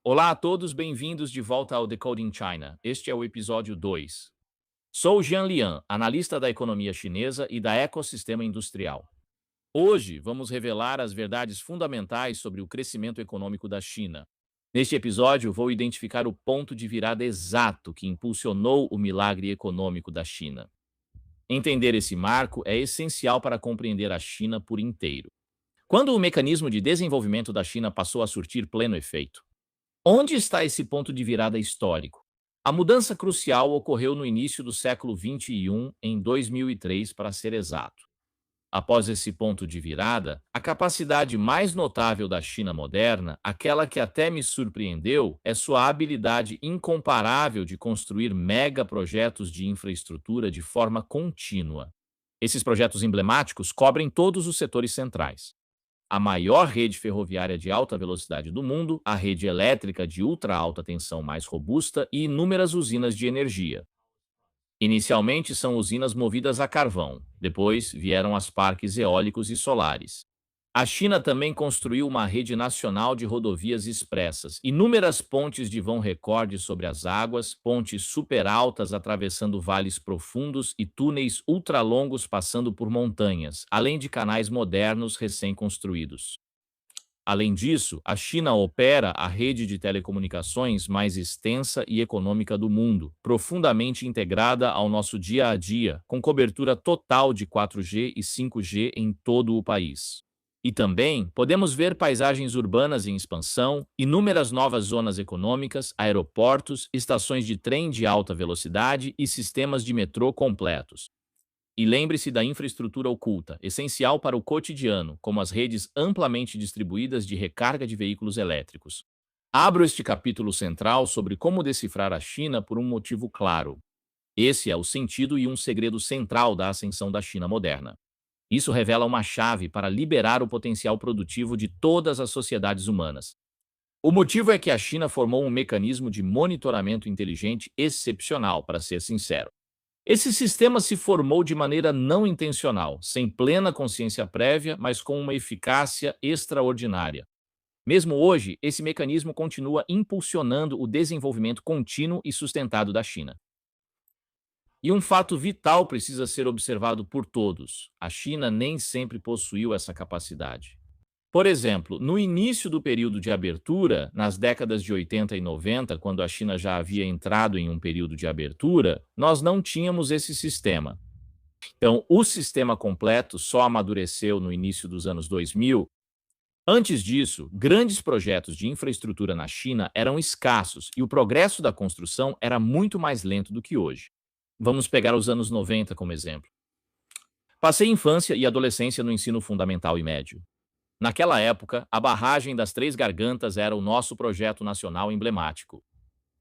Olá a todos, bem-vindos de volta ao Decoding China. Este é o episódio 2. Sou Jian Lian, analista da economia chinesa e da ecossistema industrial. Hoje vamos revelar as verdades fundamentais sobre o crescimento econômico da China. Neste episódio, vou identificar o ponto de virada exato que impulsionou o milagre econômico da China. Entender esse marco é essencial para compreender a China por inteiro. Quando o mecanismo de desenvolvimento da China passou a surtir pleno efeito? Onde está esse ponto de virada histórico? A mudança crucial ocorreu no início do século XXI, em 2003, para ser exato. Após esse ponto de virada, a capacidade mais notável da China moderna, aquela que até me surpreendeu, é sua habilidade incomparável de construir megaprojetos de infraestrutura de forma contínua. Esses projetos emblemáticos cobrem todos os setores centrais: a maior rede ferroviária de alta velocidade do mundo, a rede elétrica de ultra alta tensão mais robusta e inúmeras usinas de energia. Inicialmente são usinas movidas a carvão, depois vieram as parques eólicos e solares. A China também construiu uma rede nacional de rodovias expressas, inúmeras pontes de vão recorde sobre as águas, pontes super altas atravessando vales profundos e túneis ultralongos passando por montanhas, além de canais modernos recém-construídos. Além disso, a China opera a rede de telecomunicações mais extensa e econômica do mundo, profundamente integrada ao nosso dia a dia, com cobertura total de 4G e 5G em todo o país. E também podemos ver paisagens urbanas em expansão, inúmeras novas zonas econômicas, aeroportos, estações de trem de alta velocidade e sistemas de metrô completos. E lembre-se da infraestrutura oculta, essencial para o cotidiano, como as redes amplamente distribuídas de recarga de veículos elétricos. Abro este capítulo central sobre como decifrar a China por um motivo claro. Esse é o sentido e um segredo central da ascensão da China moderna. Isso revela uma chave para liberar o potencial produtivo de todas as sociedades humanas. O motivo é que a China formou um mecanismo de monitoramento inteligente excepcional, para ser sincero. Esse sistema se formou de maneira não intencional, sem plena consciência prévia, mas com uma eficácia extraordinária. Mesmo hoje, esse mecanismo continua impulsionando o desenvolvimento contínuo e sustentado da China. E um fato vital precisa ser observado por todos: a China nem sempre possuiu essa capacidade. Por exemplo, no início do período de abertura, nas décadas de 80 e 90, quando a China já havia entrado em um período de abertura, nós não tínhamos esse sistema. Então, o sistema completo só amadureceu no início dos anos 2000. Antes disso, grandes projetos de infraestrutura na China eram escassos e o progresso da construção era muito mais lento do que hoje. Vamos pegar os anos 90 como exemplo. Passei infância e adolescência no ensino fundamental e médio. Naquela época, a barragem das Três Gargantas era o nosso projeto nacional emblemático.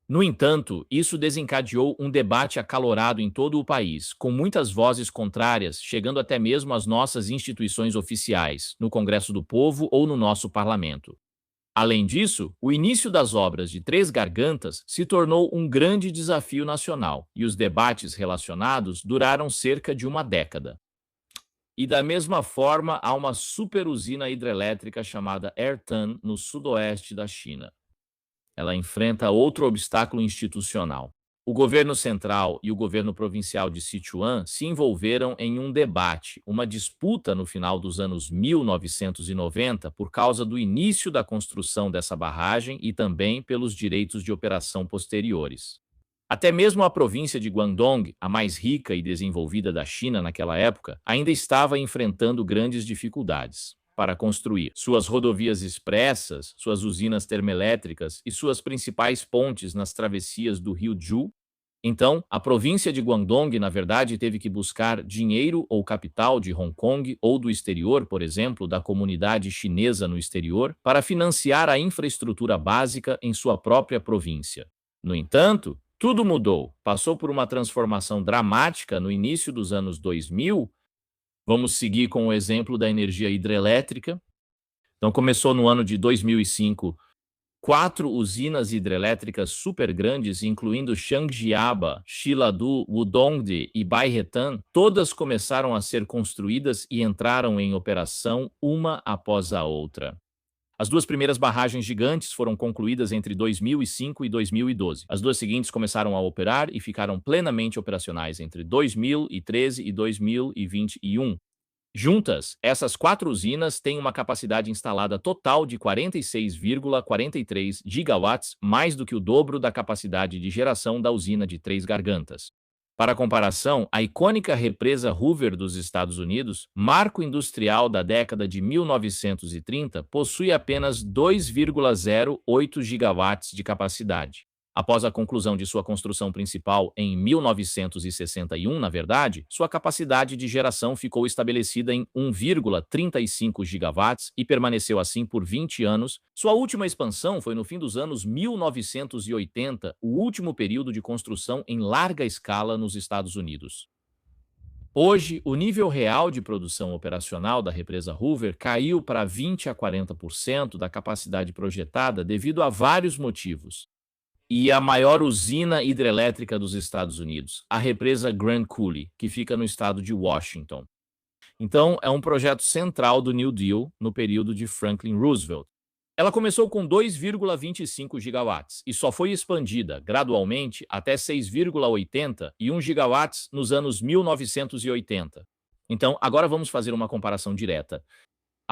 No entanto, isso desencadeou um debate acalorado em todo o país, com muitas vozes contrárias, chegando até mesmo às nossas instituições oficiais, no Congresso do Povo ou no nosso parlamento. Além disso, o início das obras de Três Gargantas se tornou um grande desafio nacional, e os debates relacionados duraram cerca de uma década. E da mesma forma, há uma superusina hidrelétrica chamada Ertan no sudoeste da China. Ela enfrenta outro obstáculo institucional. O governo central e o governo provincial de Sichuan se envolveram em um debate, uma disputa no final dos anos 1990 por causa do início da construção dessa barragem e também pelos direitos de operação posteriores. Até mesmo a província de Guangdong, a mais rica e desenvolvida da China naquela época, ainda estava enfrentando grandes dificuldades para construir suas rodovias expressas, suas usinas termoelétricas e suas principais pontes nas travessias do rio Zhu. Então, a província de Guangdong, na verdade, teve que buscar dinheiro ou capital de Hong Kong ou do exterior, por exemplo, da comunidade chinesa no exterior, para financiar a infraestrutura básica em sua própria província. No entanto, tudo mudou, passou por uma transformação dramática no início dos anos 2000. Vamos seguir com o exemplo da energia hidrelétrica. Então, começou no ano de 2005, 4 usinas hidrelétricas super grandes, incluindo Changjiaba, Xiladu, Wudongde e Baihetan, todas começaram a ser construídas e entraram em operação uma após a outra. As duas primeiras barragens gigantes foram concluídas entre 2005 e 2012. As duas seguintes começaram a operar e ficaram plenamente operacionais entre 2013 e 2021. Juntas, essas quatro usinas têm uma capacidade instalada total de 46,43 gigawatts, mais do que o dobro da capacidade de geração da usina de Três Gargantas. Para comparação, a icônica represa Hoover dos Estados Unidos, marco industrial da década de 1930, possui apenas 2,08 gigawatts de capacidade. Após a conclusão de sua construção principal em 1961, na verdade, sua capacidade de geração ficou estabelecida em 1,35 gigawatts e permaneceu assim por 20 anos. Sua última expansão foi no fim dos anos 1980, o último período de construção em larga escala nos Estados Unidos. Hoje, o nível real de produção operacional da represa Hoover caiu para 20 a 40% da capacidade projetada devido a vários motivos. E a maior usina hidrelétrica dos Estados Unidos, a represa Grand Coulee, que fica no estado de Washington. Então, é um projeto central do New Deal no período de Franklin Roosevelt. Ela começou com 2,25 gigawatts e só foi expandida gradualmente até 6,80 e 1 gigawatts nos anos 1980. Então, agora vamos fazer uma comparação direta.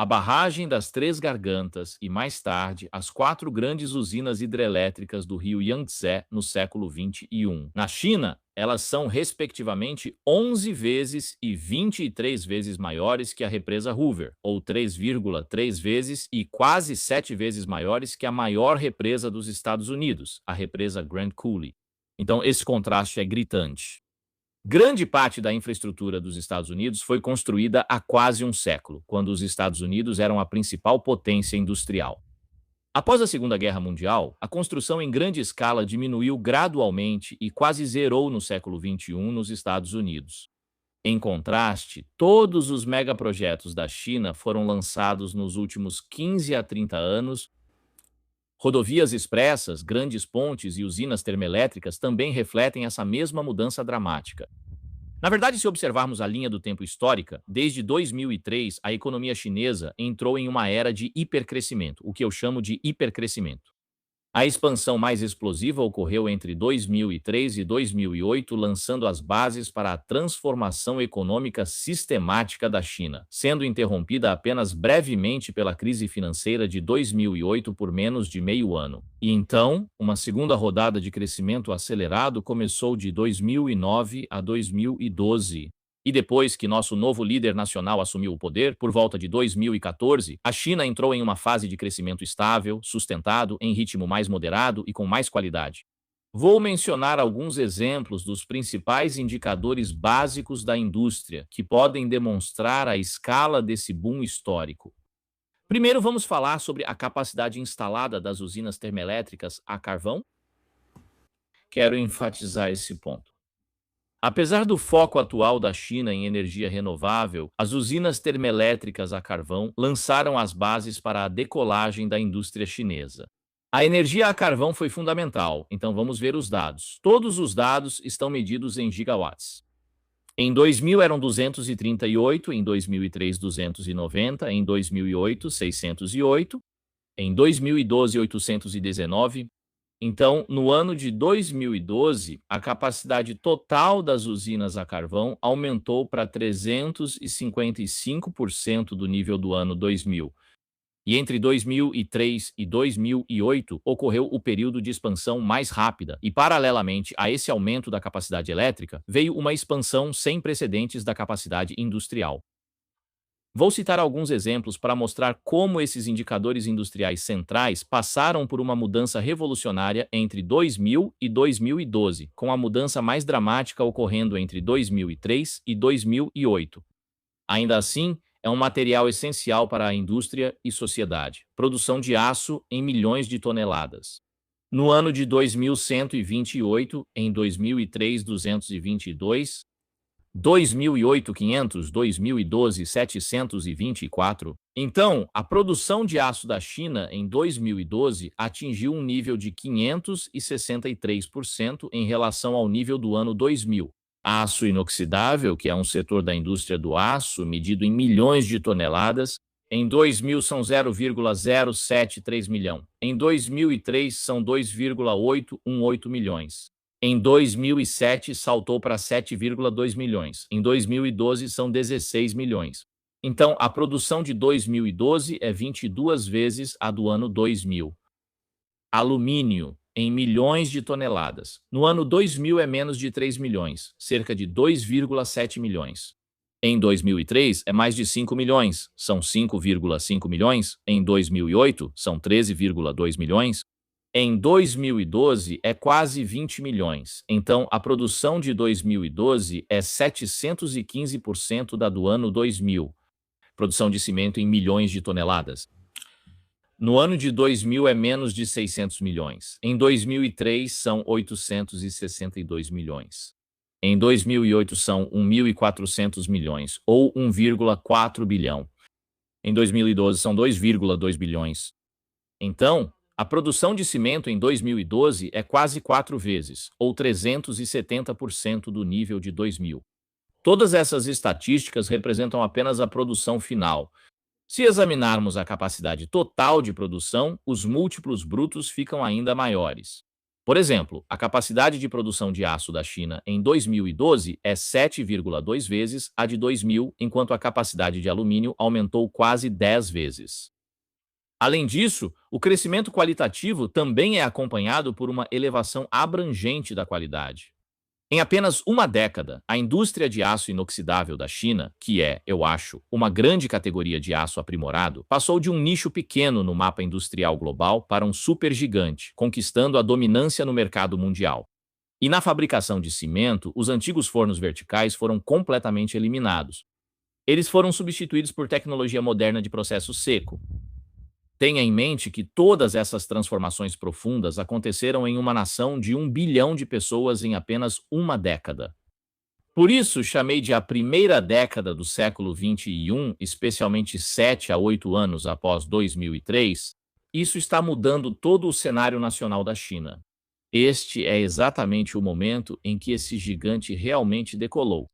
A barragem das Três Gargantas e, mais tarde, as quatro grandes usinas hidrelétricas do rio Yangtze no século XXI. Na China, elas são, respectivamente, 11 vezes e 23 vezes maiores que a represa Hoover, ou 3,3 vezes e quase 7 vezes maiores que a maior represa dos Estados Unidos, a represa Grand Coulee. Então, esse contraste é gritante. Grande parte da infraestrutura dos Estados Unidos foi construída há quase um século, quando os Estados Unidos eram a principal potência industrial. Após a Segunda Guerra Mundial, a construção em grande escala diminuiu gradualmente e quase zerou no século XXI nos Estados Unidos. Em contraste, todos os megaprojetos da China foram lançados nos últimos 15 a 30 anos. Rodovias expressas, grandes pontes e usinas termoelétricas também refletem essa mesma mudança dramática. Na verdade, se observarmos a linha do tempo histórica, desde 2003 a economia chinesa entrou em uma era de hipercrescimento, o que eu chamo de hipercrescimento. A expansão mais explosiva ocorreu entre 2003 e 2008, lançando as bases para a transformação econômica sistemática da China, sendo interrompida apenas brevemente pela crise financeira de 2008 por menos de meio ano. E então, uma segunda rodada de crescimento acelerado começou de 2009 a 2012. E depois que nosso novo líder nacional assumiu o poder, por volta de 2014, a China entrou em uma fase de crescimento estável, sustentado, em ritmo mais moderado e com mais qualidade. Vou mencionar alguns exemplos dos principais indicadores básicos da indústria que podem demonstrar a escala desse boom histórico. Primeiro, vamos falar sobre a capacidade instalada das usinas termoelétricas a carvão. Quero enfatizar esse ponto. Apesar do foco atual da China em energia renovável, as usinas termoelétricas a carvão lançaram as bases para a decolagem da indústria chinesa. A energia a carvão foi fundamental, então vamos ver os dados. Todos os dados estão medidos em gigawatts. Em 2000 eram 238, em 2003 290, em 2008 608, em 2012 819. Então, no ano de 2012, a capacidade total das usinas a carvão aumentou para 355% do nível do ano 2000. E entre 2003 e 2008 ocorreu o período de expansão mais rápida, e paralelamente a esse aumento da capacidade elétrica, veio uma expansão sem precedentes da capacidade industrial. Vou citar alguns exemplos para mostrar como esses indicadores industriais centrais passaram por uma mudança revolucionária entre 2000 e 2012, com a mudança mais dramática ocorrendo entre 2003 e 2008. Ainda assim, é um material essencial para a indústria e sociedade. Produção de aço em milhões de toneladas. No ano de 2128, em 2003, 222, 2008, 500, 2012, 724. Então, a produção de aço da China em 2012 atingiu um nível de 563% em relação ao nível do ano 2000. Aço inoxidável, que é um setor da indústria do aço, medido em milhões de toneladas, Em 2000 são 0,073 milhão. Em 2003 são 2,818 milhões. Em 2007 saltou para 7,2 milhões. Em 2012 são 16 milhões. Então, a produção de 2012 é 22 vezes a do ano 2000. Alumínio, em milhões de toneladas. No ano 2000 é menos de 3 milhões, cerca de 2,7 milhões. Em 2003 é mais de 5 milhões, são 5,5 milhões. Em 2008 são 13,2 milhões. Em 2012 é quase 20 milhões. Então, a produção de 2012 é 715% da do ano 2000. Produção de cimento em milhões de toneladas. No ano de 2000 é menos de 600 milhões. Em 2003 são 862 milhões. Em 2008 são 1.400 milhões, ou 1,4 bilhão. Em 2012 são 2,2 bilhões. Então, a produção de cimento em 2012 é quase 4 vezes, ou 370% do nível de 2000. Todas essas estatísticas representam apenas a produção final. Se examinarmos a capacidade total de produção, os múltiplos brutos ficam ainda maiores. Por exemplo, a capacidade de produção de aço da China em 2012 é 7,2 vezes a de 2000, enquanto a capacidade de alumínio aumentou quase 10 vezes. Além disso, o crescimento qualitativo também é acompanhado por uma elevação abrangente da qualidade. Em apenas uma década, a indústria de aço inoxidável da China, que é, eu acho, uma grande categoria de aço aprimorado, passou de um nicho pequeno no mapa industrial global para um supergigante, conquistando a dominância no mercado mundial. E na fabricação de cimento, os antigos fornos verticais foram completamente eliminados. Eles foram substituídos por tecnologia moderna de processo seco. Tenha em mente que todas essas transformações profundas aconteceram em uma nação de 1 bilhão de pessoas em apenas uma década. Por isso, chamei de a primeira década do século XXI, especialmente 7 a 8 anos após 2003. Isso está mudando todo o cenário nacional da China. Este é exatamente o momento em que esse gigante realmente decolou.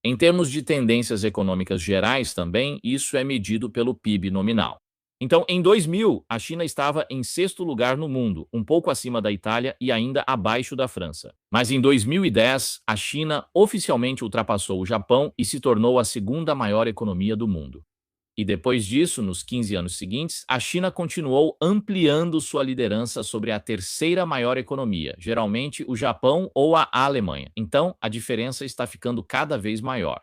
Em termos de tendências econômicas gerais também, isso é medido pelo PIB nominal. Então, em 2000, a China estava em sexto lugar no mundo, um pouco acima da Itália e ainda abaixo da França. Mas em 2010, a China oficialmente ultrapassou o Japão e se tornou a segunda maior economia do mundo. E depois disso, nos 15 anos seguintes, a China continuou ampliando sua liderança sobre a terceira maior economia, geralmente o Japão ou a Alemanha. Então, a diferença está ficando cada vez maior.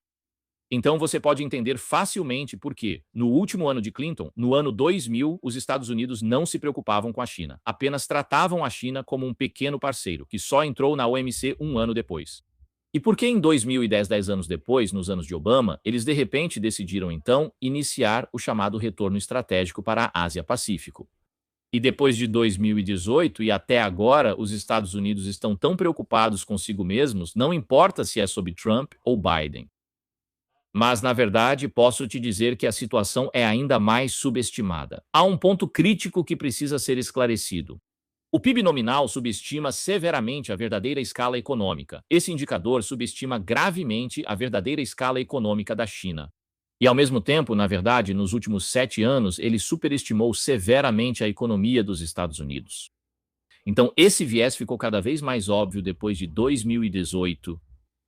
Então você pode entender facilmente por que, no último ano de Clinton, no ano 2000, os Estados Unidos não se preocupavam com a China, apenas tratavam a China como um pequeno parceiro, que só entrou na OMC um ano depois. E por que em 2010, 10 anos depois, nos anos de Obama, eles de repente decidiram então iniciar o chamado retorno estratégico para a Ásia-Pacífico? E depois de 2018 e até agora, os Estados Unidos estão tão preocupados consigo mesmos, não importa se é sobre Trump ou Biden. Mas, na verdade, posso te dizer que a situação é ainda mais subestimada. Há um ponto crítico que precisa ser esclarecido. O PIB nominal subestima severamente a verdadeira escala econômica. Esse indicador subestima gravemente a verdadeira escala econômica da China. E, ao mesmo tempo, na verdade, nos últimos 7 anos, ele superestimou severamente a economia dos Estados Unidos. Então, esse viés ficou cada vez mais óbvio depois de 2018.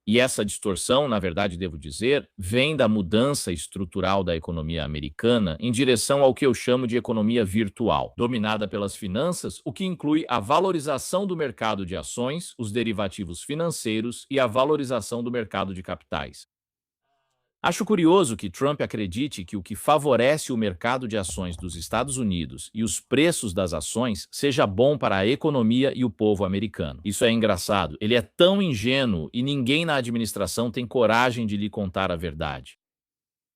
E essa distorção, na verdade, devo dizer, vem da mudança estrutural da economia americana em direção ao que eu chamo de economia virtual, dominada pelas finanças, o que inclui a valorização do mercado de ações, os derivativos financeiros e a valorização do mercado de capitais. Acho curioso que Trump acredite que o que favorece o mercado de ações dos Estados Unidos e os preços das ações seja bom para a economia e o povo americano. Isso é engraçado. Ele é tão ingênuo e ninguém na administração tem coragem de lhe contar a verdade.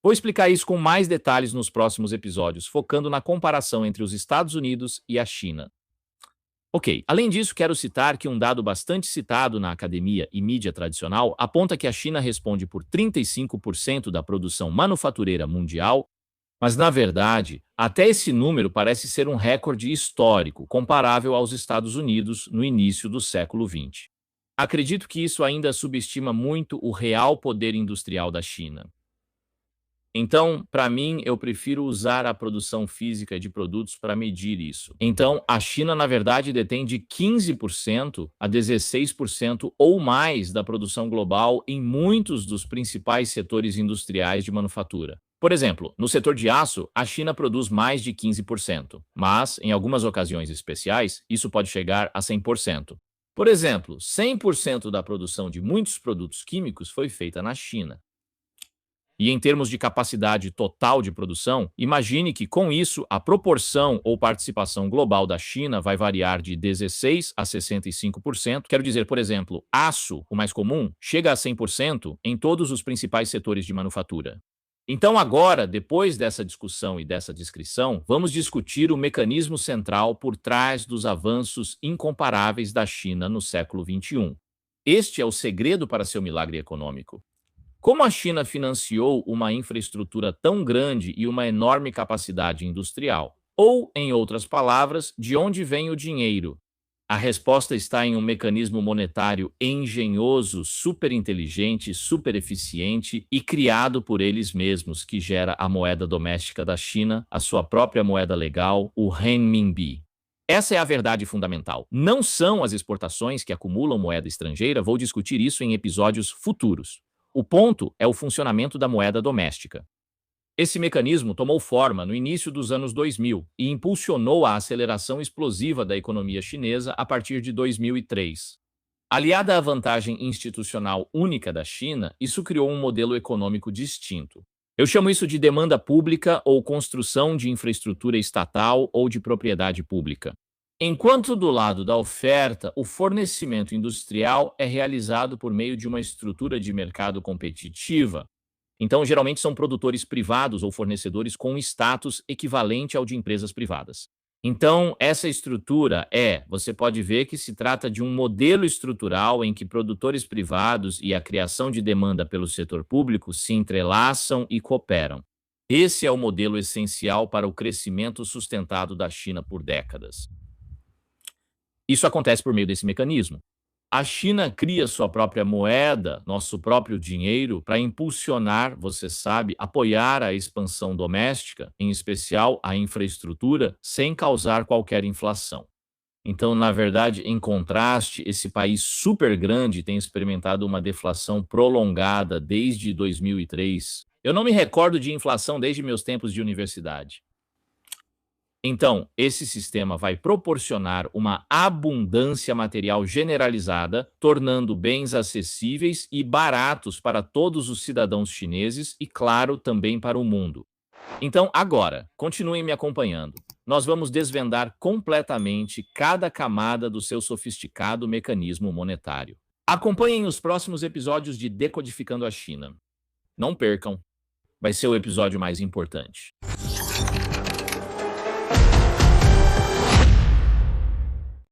Vou explicar isso com mais detalhes nos próximos episódios, focando na comparação entre os Estados Unidos e a China. Ok, além disso, quero citar que um dado bastante citado na academia e mídia tradicional aponta que a China responde por 35% da produção manufatureira mundial, mas, na verdade, até esse número parece ser um recorde histórico, comparável aos Estados Unidos no início do século XX. Acredito que isso ainda subestima muito o real poder industrial da China. Então, para mim, eu prefiro usar a produção física de produtos para medir isso. Então, a China, na verdade, detém de 15% a 16% ou mais da produção global em muitos dos principais setores industriais de manufatura. Por exemplo, no setor de aço, a China produz mais de 15%, mas, em algumas ocasiões especiais, isso pode chegar a 100%. Por exemplo, 100% da produção de muitos produtos químicos foi feita na China. E em termos de capacidade total de produção, imagine que, com isso, a proporção ou participação global da China vai variar de 16% a 65%. Quero dizer, por exemplo, aço, o mais comum, chega a 100% em todos os principais setores de manufatura. Então, agora, depois dessa discussão e dessa descrição, vamos discutir o mecanismo central por trás dos avanços incomparáveis da China no século XXI. Este é o segredo para seu milagre econômico. Como a China financiou uma infraestrutura tão grande e uma enorme capacidade industrial? Ou, em outras palavras, de onde vem o dinheiro? A resposta está em um mecanismo monetário engenhoso, superinteligente, supereficiente e criado por eles mesmos, que gera a moeda doméstica da China, a sua própria moeda legal, o renminbi. Essa é a verdade fundamental. Não são as exportações que acumulam moeda estrangeira, vou discutir isso em episódios futuros. O ponto é o funcionamento da moeda doméstica. Esse mecanismo tomou forma no início dos anos 2000 e impulsionou a aceleração explosiva da economia chinesa a partir de 2003. Aliada à vantagem institucional única da China, isso criou um modelo econômico distinto. Eu chamo isso de demanda pública ou construção de infraestrutura estatal ou de propriedade pública. Enquanto do lado da oferta, o fornecimento industrial é realizado por meio de uma estrutura de mercado competitiva. Então, geralmente são produtores privados ou fornecedores com status equivalente ao de empresas privadas. Então, essa estrutura você pode ver que se trata de um modelo estrutural em que produtores privados e a criação de demanda pelo setor público se entrelaçam e cooperam. Esse é o modelo essencial para o crescimento sustentado da China por décadas. Isso acontece por meio desse mecanismo. A China cria sua própria moeda, nosso próprio dinheiro, para impulsionar, você sabe, apoiar a expansão doméstica, em especial a infraestrutura, sem causar qualquer inflação. Então, na verdade, em contraste, esse país super grande tem experimentado uma deflação prolongada desde 2003. Eu não me recordo de inflação desde meus tempos de universidade. Então, esse sistema vai proporcionar uma abundância material generalizada, tornando bens acessíveis e baratos para todos os cidadãos chineses e, claro, também para o mundo. Então, agora, continuem me acompanhando. Nós vamos desvendar completamente cada camada do seu sofisticado mecanismo monetário. Acompanhem os próximos episódios de Decodificando a China. Não percam, vai ser o episódio mais importante.